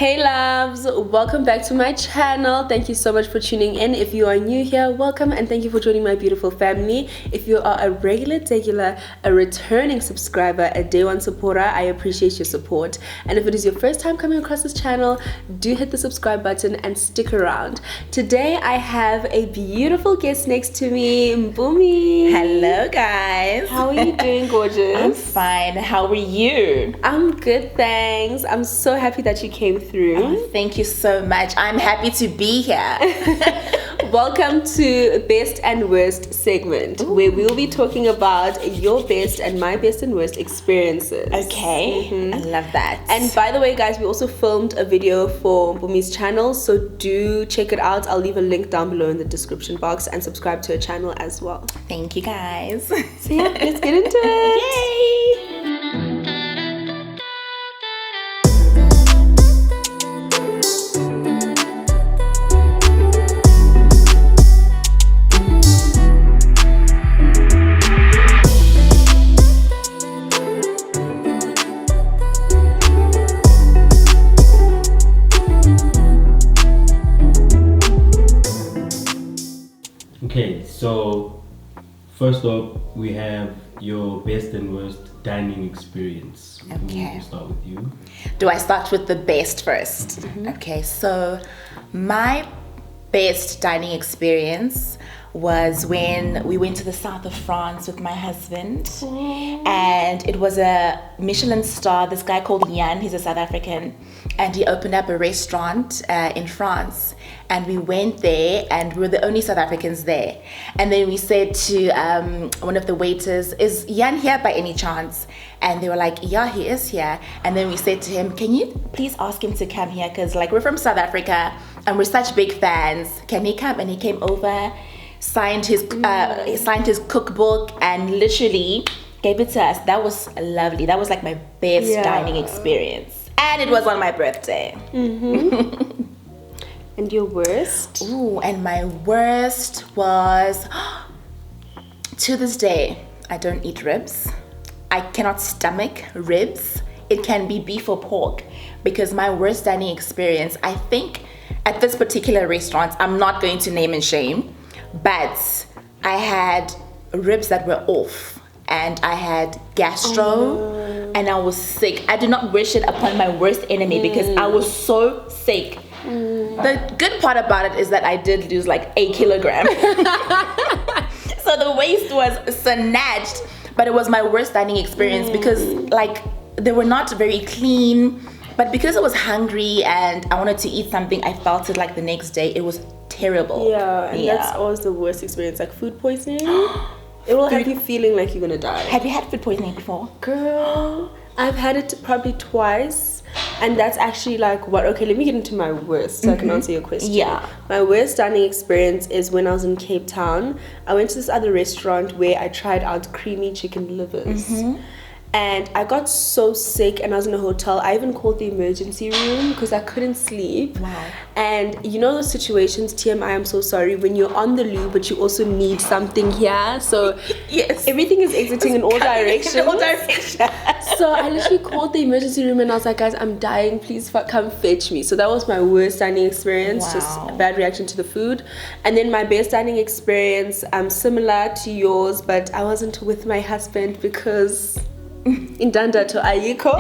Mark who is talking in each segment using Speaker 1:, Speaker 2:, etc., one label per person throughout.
Speaker 1: Hey loves, welcome back to my channel. Thank you so much for tuning in. If you are new here, welcome and thank you for joining my beautiful family. If you are a regular, a returning subscriber, a day one supporter, I appreciate your support. And if it is your first time coming across this channel, do hit the subscribe button and stick around. Today I have a beautiful guest next to me, Mpumi.
Speaker 2: Hello guys.
Speaker 1: How are you doing, gorgeous?
Speaker 2: I'm fine. How are you?
Speaker 1: I'm good, thanks. I'm so happy that you came through.
Speaker 2: Oh, thank you so much. I'm happy to be here.
Speaker 1: Welcome to Best and Worst segment, where we'll be talking about your best and my best and worst experiences.
Speaker 2: Okay, I love that.
Speaker 1: And by the way, guys, we also filmed a video for Mpumi's channel, so do check it out. I'll leave a link down below in the description box and subscribe to her channel as well.
Speaker 2: Thank you guys.
Speaker 1: So yeah, let's get into it.
Speaker 2: Yay!
Speaker 3: Okay, so first up, we have your best and worst dining experience.
Speaker 2: Okay.
Speaker 3: We'll start with you.
Speaker 2: Do I start with the best first? Okay, so my best dining experience was when we went to the south of France with my husband, and it was a Michelin star. This guy called Jan, he's a South African, and he opened up a restaurant in France, and we went there and we were the only South Africans there. And then we said to one of the waiters, "Is Jan here by any chance?" And they were like, "Yeah, he is here." And then we said to him, "Can you please ask him to come here, because like we're from South Africa and we're such big fans. Can he come?" And he came over, signed his cookbook, and literally gave it to us. That was lovely. That was like my best dining experience, and it was on my birthday.
Speaker 1: And your worst?
Speaker 2: Ooh, and my worst was, to this day, I don't eat ribs. I cannot stomach ribs. It can be beef or pork, because my worst dining experience, I think at this particular restaurant, I'm not going to name and shame, but I had ribs that were off, and I had gastro, and I was sick. I do not wish it upon my worst enemy, because I was so sick. The good part about it is that I did lose like 8 kilograms. So the waist was snatched, but it was my worst dining experience because like they were not very clean, but because I was hungry and I wanted to eat something, I felt it like the next day. It was terrible.
Speaker 1: Yeah, and that's always the worst experience, like food poisoning. It will have you feeling like you're gonna die.
Speaker 2: Have you had food poisoning before?
Speaker 1: Girl, I've had it probably twice. And that's actually like what, okay, let me get into my worst so I can answer your question.
Speaker 2: Yeah.
Speaker 1: My worst dining experience is when I was in Cape Town. I went to this other restaurant where I tried out creamy chicken livers. And I got so sick, and I was in a hotel. I even called the emergency room because I couldn't sleep.
Speaker 2: Wow.
Speaker 1: And you know those situations, TMI, I'm so sorry, when you're on the loo but you also need something here. So
Speaker 2: Yes.
Speaker 1: everything is exiting in all directions.
Speaker 2: In all directions.
Speaker 1: So I literally called the emergency room and I was like, "Guys, I'm dying, please come fetch me." So that was my worst dining experience. Just a bad reaction to the food. And then my best dining experience, similar to yours, but I wasn't with my husband because Indanda to Ayiko.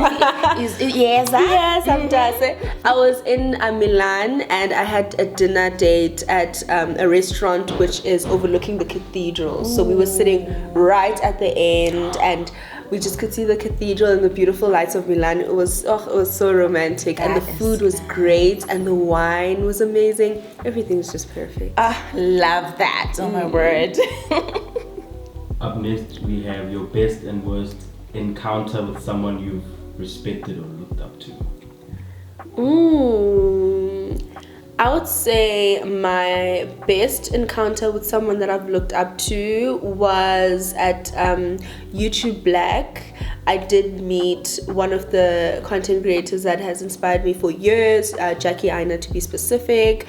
Speaker 1: Yes, I'm Dase. I was in Milan and I had a dinner date at a restaurant which is overlooking the cathedral. So we were sitting right at the end and we just could see the cathedral and the beautiful lights of Milan. It was so romantic, and the food was great, and the wine was amazing. Everything was just perfect.
Speaker 2: Love that. Oh my word.
Speaker 3: Up next, we have your best and worst encounter with someone you've respected or looked up to.
Speaker 1: I would say my best encounter with someone that I've looked up to was at YouTube Black. I did meet one of the content creators that has inspired me for years, Jackie Aina to be specific.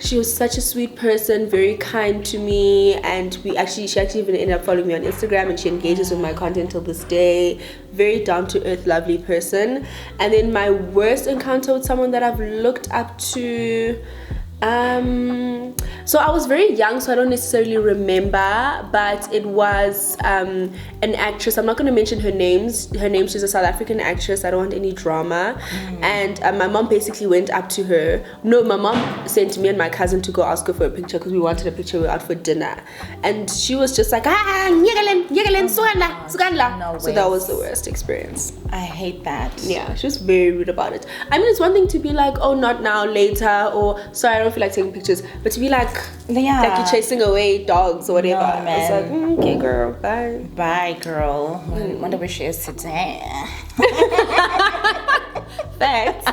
Speaker 1: She was such a sweet person, very kind to me, and she actually even ended up following me on Instagram, and she engages with my content till this day. Very down to earth, lovely person. And then my worst encounter with someone that I've looked up to, so I was very young, so I don't necessarily remember, but it was an actress. I'm not going to mention her name. She's a South African actress. I don't want any drama. And my mom basically went up to her. No, my mom sent me and my cousin to go ask her for a picture because we wanted a picture. We were out for dinner, and she was just like, nyegelen, sugandla.
Speaker 2: No
Speaker 1: So that was the worst experience.
Speaker 2: I hate that.
Speaker 1: Yeah, she was very rude about it. I mean, it's one thing to be like, oh, not now, later, or sorry, I don't feel like taking pictures, but to be like you're chasing away dogs or whatever.
Speaker 2: No, man.
Speaker 1: It's like, okay, girl, bye.
Speaker 2: Bye, girl. I wonder where she is today.
Speaker 1: Thanks.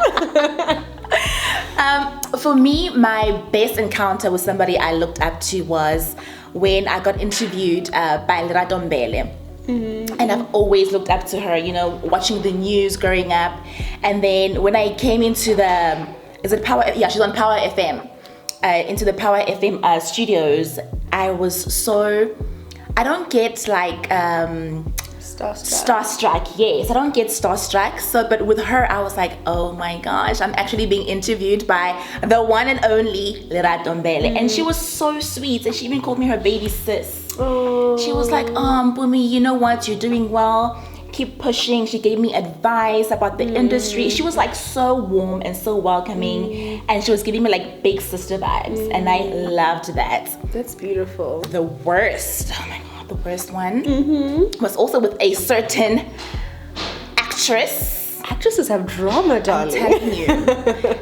Speaker 2: For me, my best encounter with somebody I looked up to was when I got interviewed by Leradombele. And I've always looked up to her, you know, watching the news growing up. And then when I came into the, is it Power? Yeah, she's on Power FM. Into the Power FM studios, I was so, I don't get like starstruck. Yes, I don't get starstruck. So, but with her, I was like, oh my gosh, I'm actually being interviewed by the one and only Leradombele, and she was so sweet, and she even called me her baby sis.
Speaker 1: Oh.
Speaker 2: She was like, Mpumi, you know what? You're doing well. Keep pushing. She gave me advice about the industry. She was like so warm and so welcoming, and she was giving me like big sister vibes, and I loved that.
Speaker 1: That's beautiful.
Speaker 2: The worst, oh my god, the worst one was also with a certain actress.
Speaker 1: Actresses have drama, darling.
Speaker 2: I'm telling you.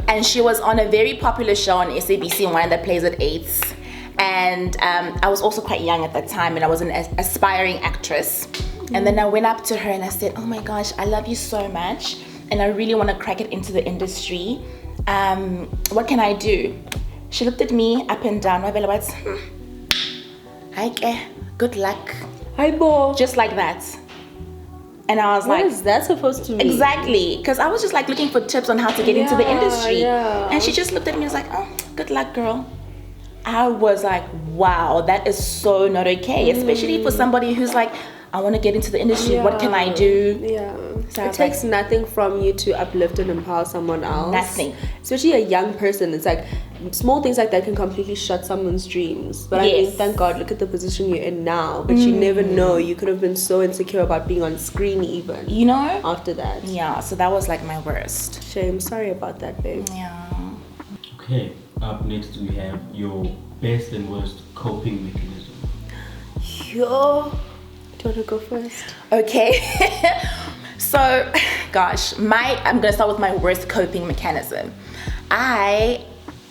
Speaker 2: And she was on a very popular show on SABC1 that plays at 8. And I was also quite young at that time, and I was an aspiring actress. And then I went up to her and I said, oh my gosh, I love you so much, and I really want to crack it into the industry. What can I do? She looked at me up and down. Good luck.
Speaker 1: Hi, Bo.
Speaker 2: Just like that. And I was like,
Speaker 1: what is that supposed to mean?
Speaker 2: Exactly, because I was just like looking for tips on how to get into the industry.
Speaker 1: Yeah.
Speaker 2: And she just looked at me and was like, oh, good luck, girl. I was like, wow, that is so not okay, especially for somebody who's like, I want to get into the industry. What can I do?
Speaker 1: Yeah.
Speaker 2: So
Speaker 1: it takes nothing from you to uplift and empower someone else.
Speaker 2: Nothing.
Speaker 1: Especially a young person. It's like small things like that can completely shut someone's dreams. But I mean, thank God, look at the position you're in now. But you never know. You could have been so insecure about being on screen even.
Speaker 2: You know?
Speaker 1: After that.
Speaker 2: Yeah, so that was like my worst.
Speaker 1: Shame. Sorry about that, babe.
Speaker 2: Yeah.
Speaker 3: Okay, up next we have your best and worst coping mechanism.
Speaker 1: Yo. Do you want to go first?
Speaker 2: Okay. So, gosh, I'm gonna start with my worst coping mechanism. I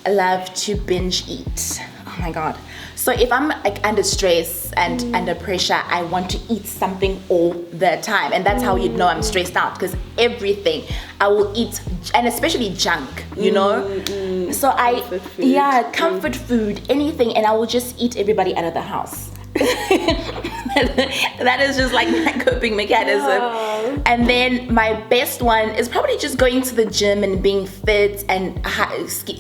Speaker 2: love to binge eat. Oh my god. So if I'm like under stress and under pressure, I want to eat something all the time, and that's how you know I'm stressed out, because everything I will eat, and especially junk, you know. So comfort food, anything, and I will just eat everybody out of the house. That is just like my coping mechanism.
Speaker 1: Yeah.
Speaker 2: And then my best one is probably just going to the gym and being fit and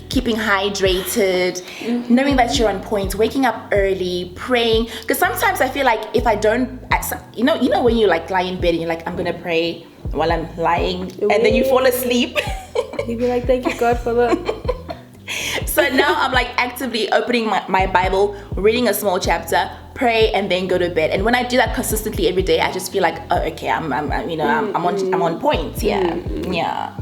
Speaker 2: keeping hydrated, knowing that you're on point, waking up early, praying. Because sometimes I feel like if I don't, you know when you like lie in bed and you're like, I'm gonna pray while I'm lying, and then you fall asleep.
Speaker 1: You'd be like, thank you God for that.
Speaker 2: So now I'm like actively opening my Bible, reading a small chapter, pray, and then go to bed. And when I do that consistently every day, I just feel like, oh, okay, I'm on point. Yeah, yeah.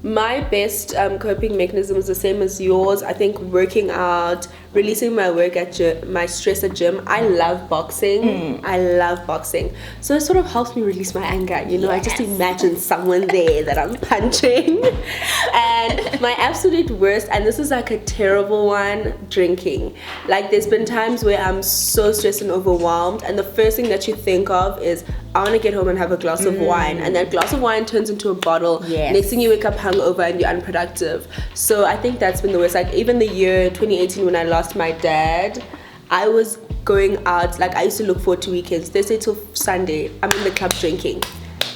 Speaker 1: My best coping mechanism is the same as yours. I think working out, releasing my work at my stress at gym. I love boxing. I love boxing. So it sort of helps me release my anger. You know, I just imagine someone there that I'm punching. And my absolute worst, and this is like a terrible one, drinking. Like there's been times where I'm so stressed and overwhelmed, and the first thing that you think of is, I want to get home and have a glass of wine, and that glass of wine turns into a bottle. Next thing you wake up hungover and you're unproductive. So I think that's been the worst. Like even the year 2018 when I lost my dad, I was going out, like I used to look forward to weekends, Thursday till Sunday, I'm in the club drinking.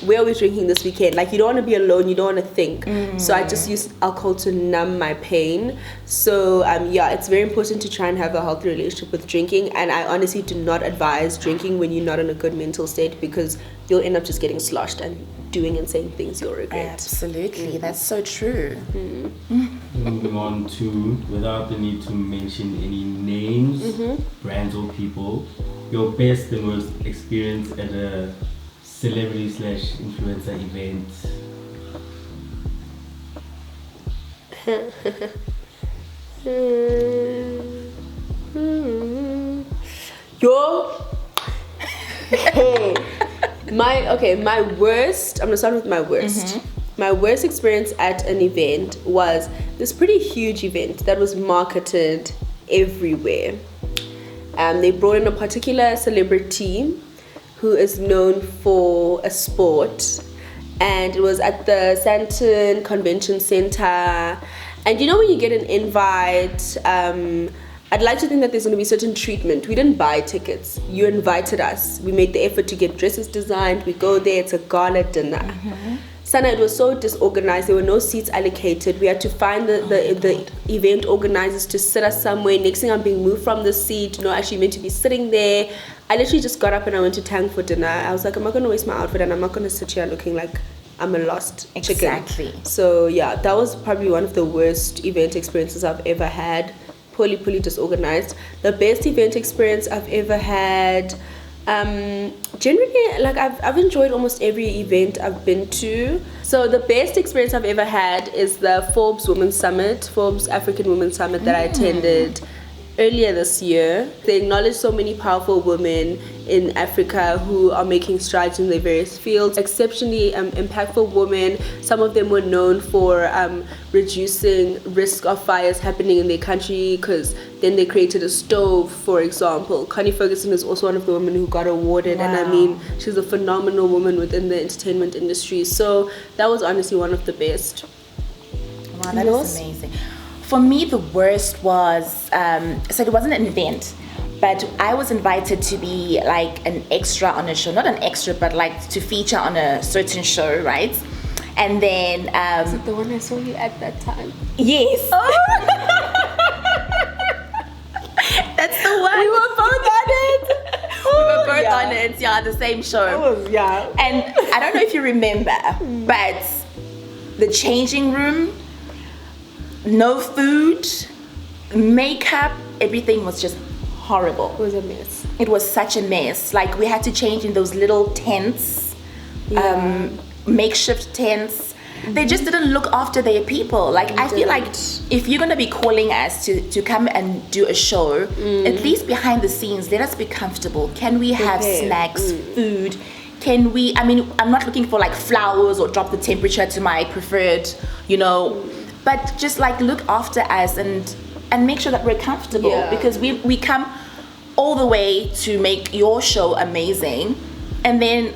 Speaker 1: where are we drinking this weekend? Like, you don't want to be alone, you don't want to think. So I just use alcohol to numb my pain. So it's very important to try and have a healthy relationship with drinking, and I honestly do not advise drinking when you're not in a good mental state, because you'll end up just getting sloshed and doing and saying things you'll regret.
Speaker 2: Absolutely, that's so true.
Speaker 3: Moving on to, without the need to mention any names, brands or people, your best and worst experience at a celebrity/influencer event.
Speaker 1: My worst, I'm gonna start with my worst. My worst experience at an event was this pretty huge event that was marketed everywhere. They brought in a particular celebrity who is known for a sport, and it was at the Sandton Convention Center. And you know, when you get an invite, I'd like to think that there's going to be certain treatment. We didn't buy tickets. You invited us. We made the effort to get dresses designed. We go there. It's a gala dinner. Sana, it was so disorganized. There were no seats allocated. We had to find the event organizers to sit us somewhere. Next thing, I'm being moved from the seat. No, actually meant to be sitting there. I literally just got up and I went to Tang for dinner. I was like, I'm not going to waste my outfit, and I'm not going to sit here looking like I'm a lost chicken.
Speaker 2: Exactly.
Speaker 1: So yeah, that was probably one of the worst event experiences I've ever had. Poorly disorganized. The best event experience I've ever had, generally, like I've enjoyed almost every event I've been to. So the best experience I've ever had is the Forbes African Women's Summit that I attended earlier this year. They acknowledged so many powerful women in Africa who are making strides in their various fields. Exceptionally impactful women. Some of them were known for reducing risk of fires happening in their country, because then they created a stove, for example. Connie Ferguson is also one of the women who got awarded.
Speaker 2: Wow.
Speaker 1: And I mean, she's a phenomenal woman within the entertainment industry. So that was honestly one of the best.
Speaker 2: Wow, that is amazing. For me, the worst was, so it wasn't an event, but I was invited to be like an extra on a show. Not an extra, but like to feature on a certain show, right? And then...
Speaker 1: is it the one I saw you at that time?
Speaker 2: Yes. Oh. That's the one.
Speaker 1: We were both on it.
Speaker 2: We were both on it, the same show. And I don't know if you remember, but the changing room, no food, makeup, everything was just horrible.
Speaker 1: It was a mess.
Speaker 2: It was such a mess. Like, we had to change in those little tents, makeshift tents. They just didn't look after their people. Like, I feel like if you're gonna be calling us to come and do a show, at least behind the scenes, let us be comfortable. Can we have snacks, food? Can we, I mean, I'm not looking for like flowers or drop the temperature to my preferred, but just like look after us and make sure that we're comfortable, because we come all the way to make your show amazing, and then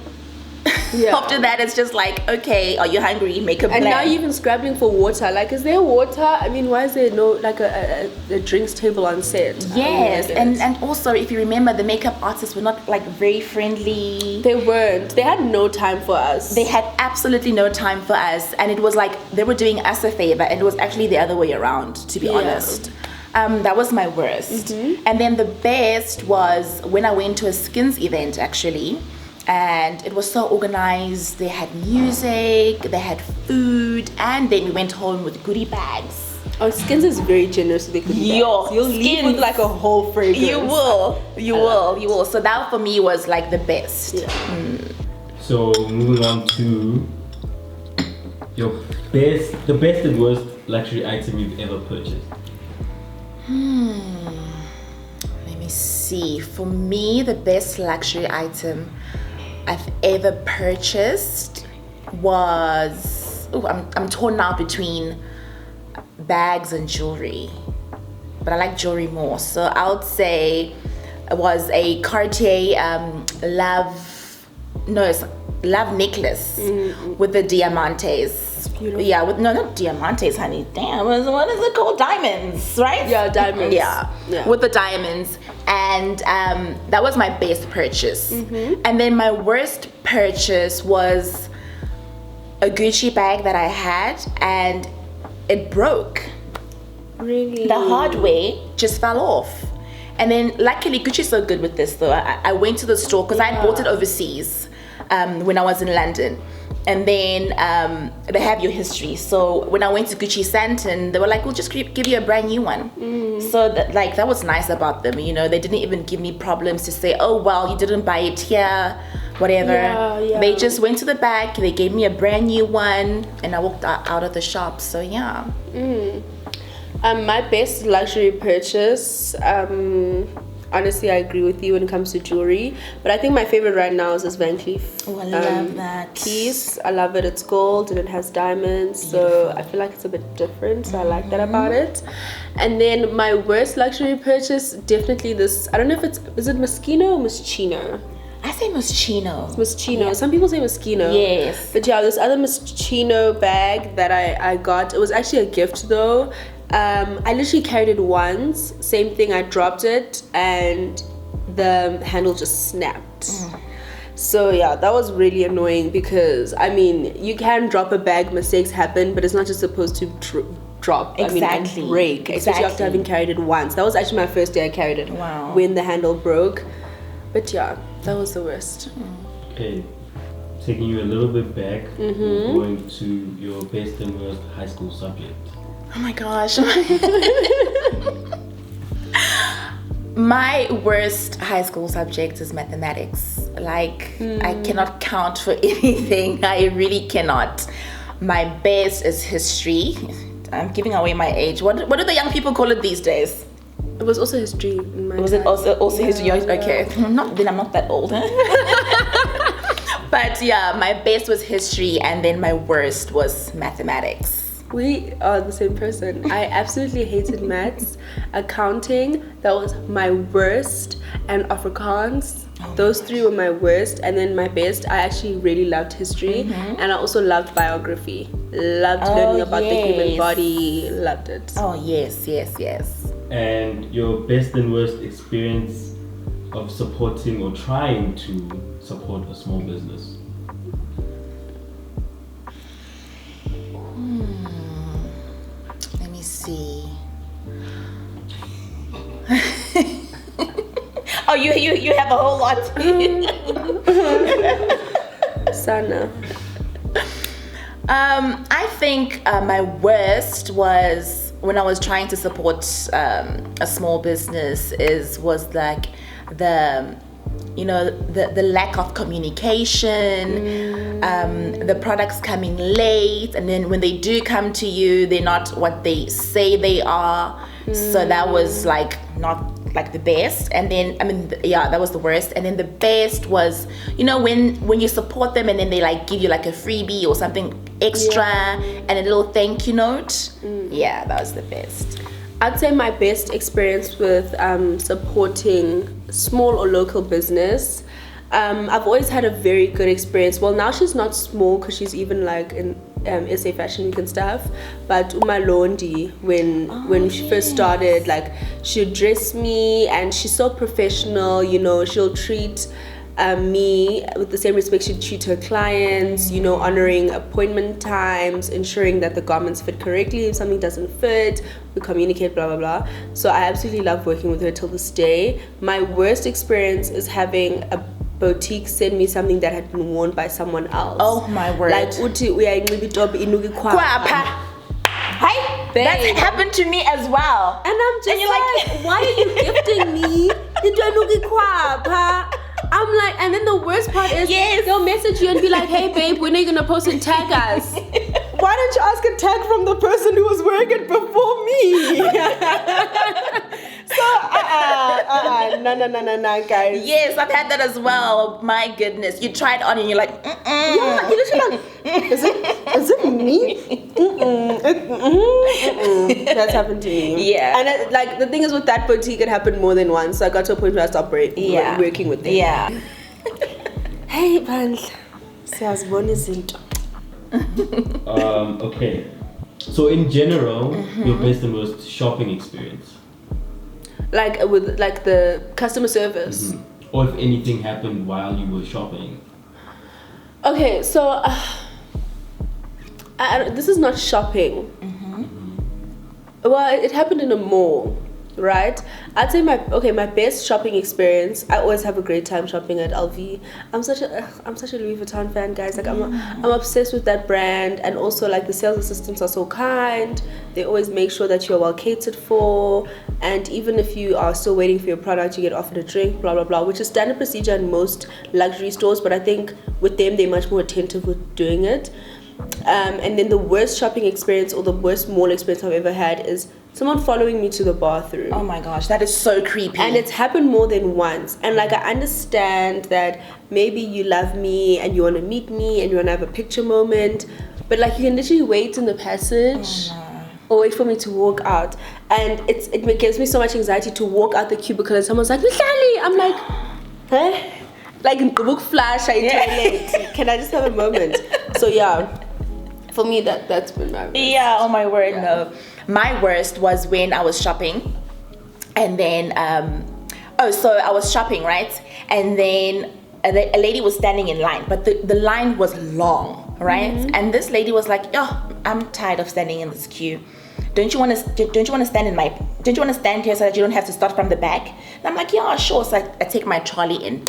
Speaker 2: after that it's just like, okay, are you hungry? Make a plan.
Speaker 1: And now you're even scrabbling for water. Like, is there water? I mean, why is there no like a drinks table on set?
Speaker 2: Yes, and also if you remember, the makeup artists were not like very friendly.
Speaker 1: They weren't. They had no time for us.
Speaker 2: They had absolutely no time for us, and it was like they were doing us a favor, and it was actually the other way around, to be honest. That was my worst. And then the best was when I went to a Skins event, actually, and it was so organized. They had music, they had food, and then we went home with goodie bags.
Speaker 1: Oh, Skins is very generous with the goodie bags. You'll leave with like a whole fragrance.
Speaker 2: You will. So that for me was like the best.
Speaker 3: So moving on to the best and worst luxury item you've ever purchased.
Speaker 2: Let me see. For me, the best luxury item I've ever purchased was, I'm torn now between bags and jewelry, but I like jewelry more. So I would say it was a Cartier love necklace with the diamantes.
Speaker 1: Beautiful.
Speaker 2: Yeah, not diamantes, honey. Damn, what is it called? Diamonds, right?
Speaker 1: Yeah, diamonds.
Speaker 2: Yeah, with the diamonds. And that was my best purchase. And then my worst purchase was a Gucci bag that I had, and it broke.
Speaker 1: Really?
Speaker 2: The hard way just fell off. And then luckily Gucci's so good with this though. I went to the store because I had bought it overseas when I was in London. And then they have your history. So when I went to Gucci Santon, they were like, we'll just give you a brand new one. So that was nice about them. You know, they didn't even give me problems to say, oh, well, you didn't buy it here, whatever.
Speaker 1: Yeah.
Speaker 2: They just went to the back, they gave me a brand new one, and I walked out of the shop. So yeah.
Speaker 1: My best luxury purchase, honestly, I agree with you when it comes to jewelry. But I think my favorite right now is this Van Cleef.
Speaker 2: Oh, I love that
Speaker 1: piece. I love it. It's gold and it has diamonds. So I feel like it's a bit different. So I like that about it. And then my worst luxury purchase, definitely this. I don't know if is it Moschino or Moschino?
Speaker 2: I say Moschino.
Speaker 1: Moschino.
Speaker 2: Yeah.
Speaker 1: Some people say Moschino.
Speaker 2: Yes.
Speaker 1: But yeah, this other Moschino bag that I got, it was actually a gift though. I literally carried it once. Same thing, I dropped it and the handle just snapped. So yeah, that was really annoying because I mean, you can drop a bag, mistakes happen, but it's not just supposed to drop.
Speaker 2: Exactly.
Speaker 1: I mean, and break. Especially after having carried it once. That was actually my first day I carried it.
Speaker 2: Wow.
Speaker 1: When the handle broke. But yeah, that was the worst.
Speaker 3: Okay, taking you a little bit back, going to your best and worst high school subject.
Speaker 2: Oh my gosh. My worst high school subject is mathematics. Like, I cannot count for anything. I really cannot. My best is history. I'm giving away my age. What do the young people call it these days?
Speaker 1: It was also history in my
Speaker 2: Was it also history?
Speaker 1: Yeah.
Speaker 2: Okay. I'm not that old. But yeah, my best was history, and then my worst was mathematics.
Speaker 1: We are the same person. I absolutely hated maths, accounting, that was my worst, and Afrikaans. Those three were my worst, and then my best, I actually really loved history, and I also loved biography. Loved learning about the human body, loved it.
Speaker 2: Oh, yes.
Speaker 3: And your best and worst experience of supporting or trying to support a small business?
Speaker 2: Let me see. Oh, you have a whole lot.
Speaker 1: Sana.
Speaker 2: I think my worst was when I was trying to support a small business was like the lack of communication, the products coming late, and then when they do come to you, they're not what they say they are. So that was like not like the best. And then that was the worst. And then the best was, when you support them and then they like give you like a freebie or something extra and a little thank you note. Yeah, that was the best.
Speaker 1: I'd say my best experience with supporting small or local business, I've always had a very good experience. Well, now she's not small because she's even like in SA Fashion Week and stuff. But Uma Londi, when she first started, like she'd dress me and she's so professional. She'll treat me with the same respect she'd treat her clients, honoring appointment times, ensuring that the garments fit correctly. If something doesn't fit, we communicate, blah, blah, blah. So I absolutely love working with her till this day. My worst experience is having a boutique send me something that had been worn by someone else.
Speaker 2: Oh my word.
Speaker 1: Like, uthi uyayinxiba itop inuki kwapha.
Speaker 2: Hi, that happened to me as well.
Speaker 1: And I'm just like, why are you gifting me into inuki kwapha? I'm like, and then the worst part is they'll message you and be like, hey babe, when are you gonna post and tag us? Why don't you ask a tag from the person who was wearing it before me? So no, guys.
Speaker 2: Yes, I've had that as well. My goodness, you try it on and you're like,
Speaker 1: Yeah, you literally like, is it me? That's happened to me.
Speaker 2: Yeah.
Speaker 1: And like the thing is with that boutique, it happened more than once. So I got to a point where I stopped working with them.
Speaker 2: Yeah.
Speaker 1: Hey, bandla. Siyazibona izinto.
Speaker 3: Okay. So in general, your best and worst shopping experience?
Speaker 1: Like with like the customer service.
Speaker 3: Or if anything happened while you were shopping?
Speaker 1: Okay, so this is not shopping. Well, it happened in a mall, right? I'd say my best shopping experience. I always have a great time shopping at LV. I'm such a Louis Vuitton fan, guys. Like I'm obsessed with that brand, and also like the sales assistants are so kind. They always make sure that you're well catered for, and even if you are still waiting for your product, you get offered a drink, blah blah blah, which is standard procedure in most luxury stores. But I think with them, they're much more attentive with doing it. And then the worst shopping experience or the worst mall experience I've ever had is someone following me to the bathroom.
Speaker 2: Oh my gosh, that is so creepy.
Speaker 1: And it's happened more than once. And like I understand that maybe you love me and you want to meet me and you want to have a picture moment, but like you can literally wait in the passage or wait for me to walk out. And it gives me so much anxiety to walk out the cubicle and someone's like, Mihlali! I'm like, huh? Like in the book flash, I toilet. Can I just have a moment? So yeah. For me, that's been my worst.
Speaker 2: Yeah, oh my word, no. My worst was when I was shopping. And then, so I was shopping, right? And then a lady was standing in line, but the line was long, right? And this lady was like, I'm tired of standing in this queue. Don't you want to stand here so that you don't have to start from the back? And I'm like, yeah, sure. So I take my trolley in.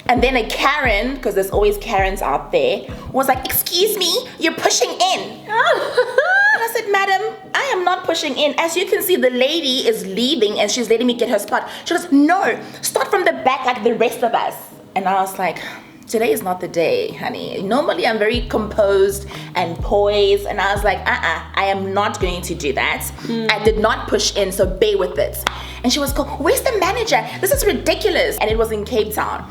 Speaker 2: And then a Karen, because there's always Karens out there, was like, excuse me, you're pushing in. And I said, madam, I am not pushing in. As you can see, the lady is leaving and she's letting me get her spot. She goes, no, start from the back like the rest of us. And I was like, today is not the day, honey. Normally I'm very composed and poised. And I was like, I am not going to do that. I did not push in, so bear with it. And she was going, where's the manager? This is ridiculous. And it was in Cape Town.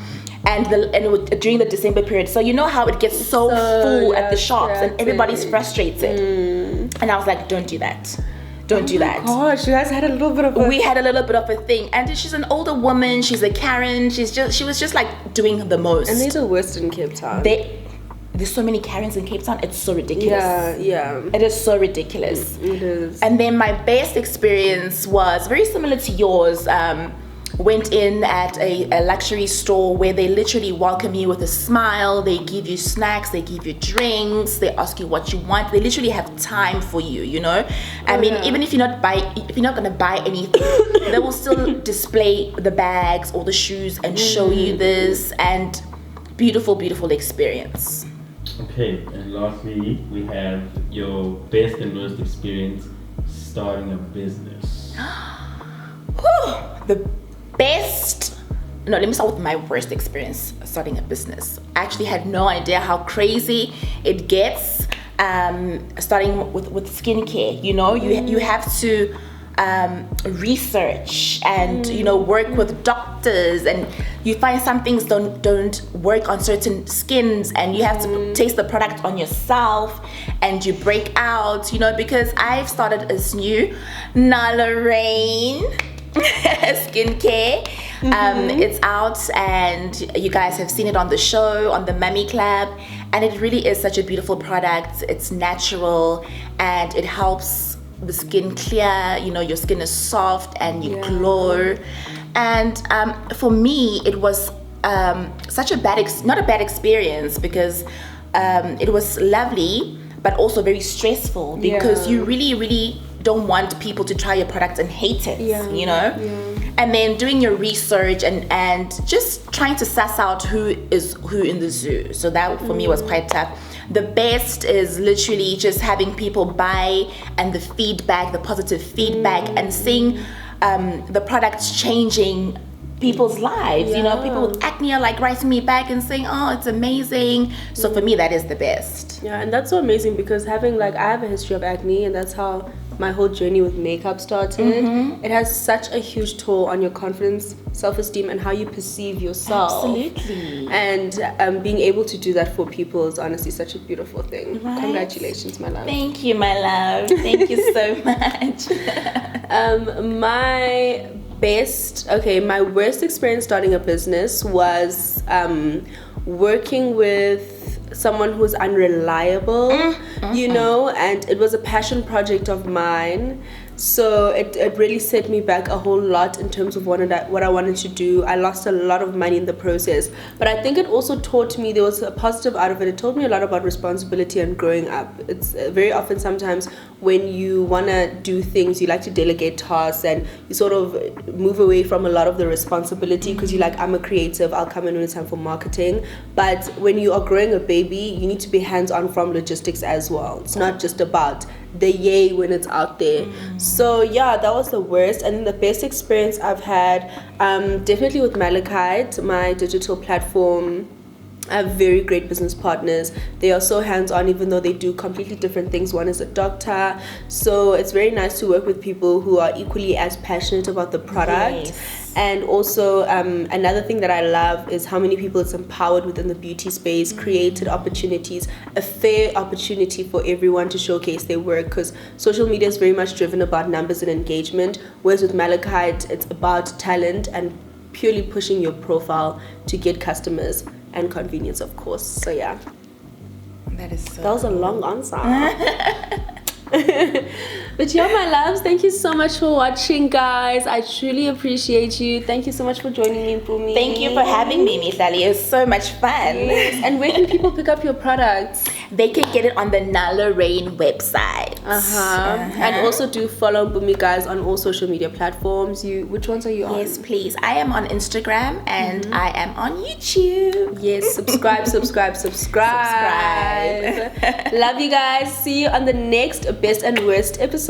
Speaker 2: And it was during the December period. So you know how it gets so full at the shops and everybody's frustrated. And I was like, don't do that. Don't do that.
Speaker 1: Oh gosh, you guys had a little bit of a...
Speaker 2: We had a little bit of a thing. And she's an older woman. She's a Karen. She was just like doing the most.
Speaker 1: And they're the worst in Cape Town.
Speaker 2: There's so many Karens in Cape Town. It's so ridiculous.
Speaker 1: Yeah.
Speaker 2: It is so ridiculous.
Speaker 1: It is.
Speaker 2: And then my best experience was very similar to yours. Went in at a luxury store where they literally welcome you with a smile. They give you snacks, they give you drinks, they ask you what you want. They literally have time for you, you know. Even if you're not gonna buy anything, they will still display the bags or the shoes and show you this, and beautiful experience.
Speaker 3: Okay, and lastly, we have your best and worst experience starting a business.
Speaker 2: Let me start with my worst experience starting a business. I actually had no idea how crazy it gets starting with skincare. You know, you have to research and work with doctors, and you find some things don't work on certain skins, and you have to taste the product on yourself, and you break out, because I've started this new Nala skincare. It's out and you guys have seen it on the show, on the Mummy Club, and it really is such a beautiful product. It's natural and it helps the skin clear. Your skin is soft and you glow. And for me, it was such a not a bad experience, because it was lovely but also very stressful, because you really don't want people to try your product and hate it, and then doing your research and just trying to suss out who is who in the zoo. So that for me was quite tough. The best is literally just having people buy, and the feedback, the positive feedback, and seeing the products changing people's lives. People with acne are like writing me back and saying, oh, it's amazing. So for me, that is the best.
Speaker 1: Yeah, and that's so amazing, because I have a history of acne, and that's how my whole journey with makeup started. It has such a huge toll on your confidence, self-esteem, and how you perceive yourself.
Speaker 2: Absolutely.
Speaker 1: And being able to do that for people is honestly such a beautiful thing. Right? Congratulations, my love.
Speaker 2: Thank you, my love. Thank you so much.
Speaker 1: My worst experience starting a business was working with someone who's unreliable, and it was a passion project of mine, So it really set me back a whole lot in terms of what I wanted to do. I lost a lot of money in the process, but I think it also taught me, there was a positive out of it. It taught me a lot about responsibility and growing up. It's very often sometimes when you want to do things, you like to delegate tasks and you sort of move away from a lot of the responsibility because you're like, I'm a creative, I'll come in when it's time for marketing. But when you are growing a baby, you need to be hands-on from logistics as well. It's not just about the yay when it's out there. So yeah, that was the worst. And then the best experience I've had, definitely with Malachite, my digital platform. I have very great business partners. They are so hands-on, even though they do completely different things. One is a doctor, so it's very nice to work with people who are equally as passionate about the product.
Speaker 2: Yes.
Speaker 1: And also another thing that I love is how many people it's empowered within the beauty space, created opportunities, a fair opportunity for everyone to showcase their work, because social media is very much driven about numbers and engagement, whereas with Malachite it's about talent and purely pushing your profile to get customers and convenience, of course. So yeah,
Speaker 2: That is so
Speaker 1: that was a long answer. But yeah, my loves, thank you so much for watching, guys. I truly appreciate you. Thank you so much for joining me, Mpumi.
Speaker 2: Thank you for having me, Mihlali. It was so much fun.
Speaker 1: Yes. And where can people pick up your products?
Speaker 2: They can get it on the Nala Rain website.
Speaker 1: And also do follow Mpumi, guys, on all social media platforms. Which ones are you on?
Speaker 2: Yes, please. I am on Instagram and I am on YouTube.
Speaker 1: Yes, subscribe. Love you guys. See you on the next Best and Worst episode.